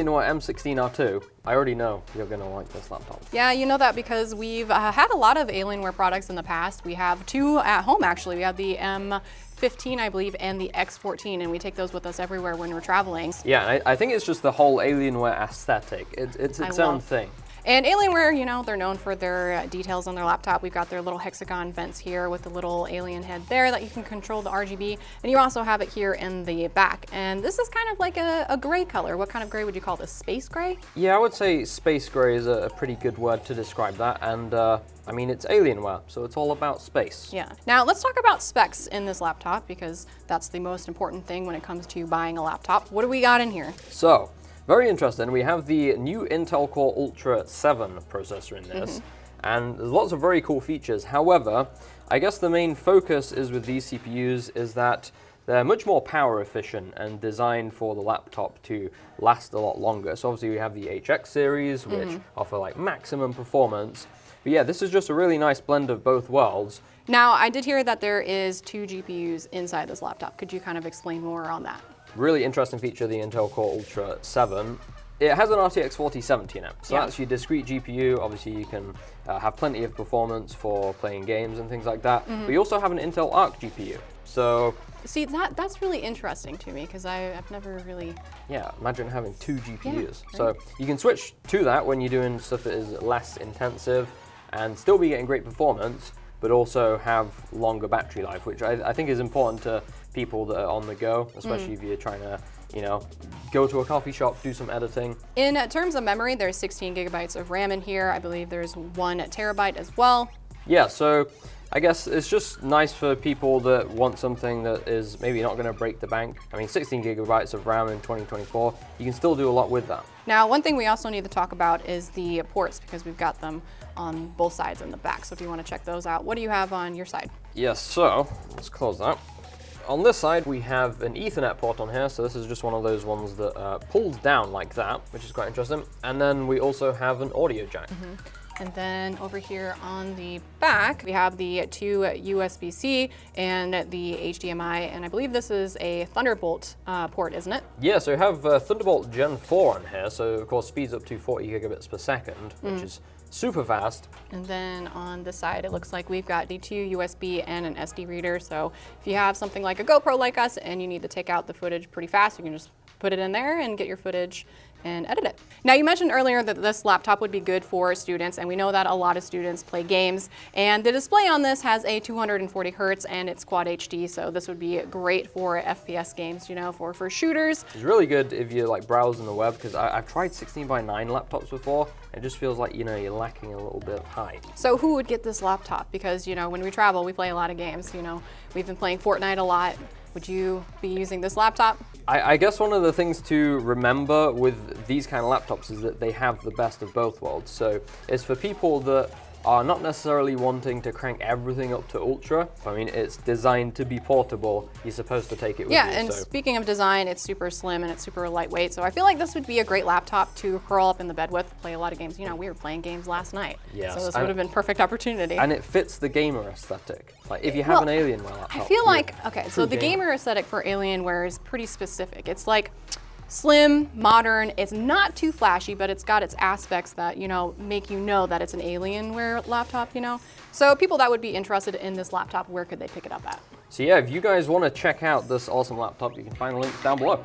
Alienware M16 R2, I already know you're going to like this laptop. Yeah, you know that because we've had a lot of Alienware products in the past. We have two at home, actually. We have the M15, I believe, and the X14, and we take those with us everywhere when we're traveling. Yeah, I think it's just the whole Alienware aesthetic. It's its own thing. And Alienware, you know, they're known for their details on their laptop. We've got their little hexagon vents here with the little alien head there that you can control the RGB. And you also have it here in the back. And this is kind of like a gray color. What kind of gray would you call this? Space gray? Yeah, I would say space gray is a pretty good word to describe that. And I mean, it's Alienware, so it's all about space. Yeah. Now let's talk about specs in this laptop because that's the most important thing when it comes to buying a laptop. What do we got in here? So, very interesting. We have the new Intel Core Ultra 7 processor in this, and there's lots of very cool features. However, I guess the main focus is with these CPUs is that they're much more power efficient and designed for the laptop to last a lot longer. So obviously we have the HX series, which offer like maximum performance. But yeah, this is just a really nice blend of both worlds. Now, I did hear that there is 2 GPUs inside this laptop. Could you kind of explain more on that? Really interesting feature, the Intel Core Ultra 7. It has an RTX 4070 in it, so that's your discrete GPU. Obviously, you can have plenty of performance for playing games and things like that. But you also have an Intel Arc GPU. So, see, that's really interesting to me because I've never really. Yeah, imagine having 2 GPUs. Yeah, right. So you can switch to that when you're doing stuff that is less intensive and still be getting great performance, but also have longer battery life, which I think is important to people that are on the go, especially if you're trying to, you know, go to a coffee shop, do some editing. In terms of memory, there's 16 gigabytes of RAM in here. I believe there's 1 terabyte as well. Yeah, so I guess it's just nice for people that want something that is maybe not going to break the bank. I mean, 16 gigabytes of RAM in 2024, you can still do a lot with that. Now, one thing we also need to talk about is the ports because we've got them on both sides in the back. So if you want to check those out, what do you have on your side? Yes, so let's close that. On this side, we have an Ethernet port on here, so this is just one of those ones that pulls down like that, which is quite interesting. And then we also have an audio jack. And then over here on the back, we have the 2 USB-C and the HDMI, and I believe this is a Thunderbolt port, isn't it? Yeah, so we have Thunderbolt Gen 4 on here, so of course speeds up to 40 gigabits per second, which is super fast. And then on this side, it looks like we've got the 2 USB and an SD reader. So if you have something like a GoPro like us and you need to take out the footage pretty fast, you can just put it in there and get your footage and edit it. Now, you mentioned earlier that this laptop would be good for students, and we know that a lot of students play games, and the display on this has a 240 hertz and it's Quad HD, so this would be great for FPS games, you know, for shooters. It's really good if you're like browsing the web, because I've tried 16:9 laptops before, and it just feels like, you know, you're lacking a little bit of height. So who would get this laptop? Because, you know, when we travel, we play a lot of games, you know, we've been playing Fortnite a lot. Would you be using this laptop? I guess one of the things to remember with these kind of laptops is that they have the best of both worlds. So it's for people that are not necessarily wanting to crank everything up to ultra. I mean, it's designed to be portable. You're supposed to take it with you. Yeah, and speaking of design, it's super slim and it's super lightweight. So I feel like this would be a great laptop to curl up in the bed with, play a lot of games. You know, we were playing games last night. Yes. So this would have been perfect opportunity. And it fits the gamer aesthetic. Like if you have an Alienware laptop. I feel like, okay, so the gamer aesthetic for Alienware is pretty specific. It's like slim, modern, it's not too flashy, but it's got its aspects that, you know, make you know that it's an Alienware laptop, you know? So people that would be interested in this laptop, where could they pick it up at? So yeah, if you guys want to check out this awesome laptop, you can find the links down below.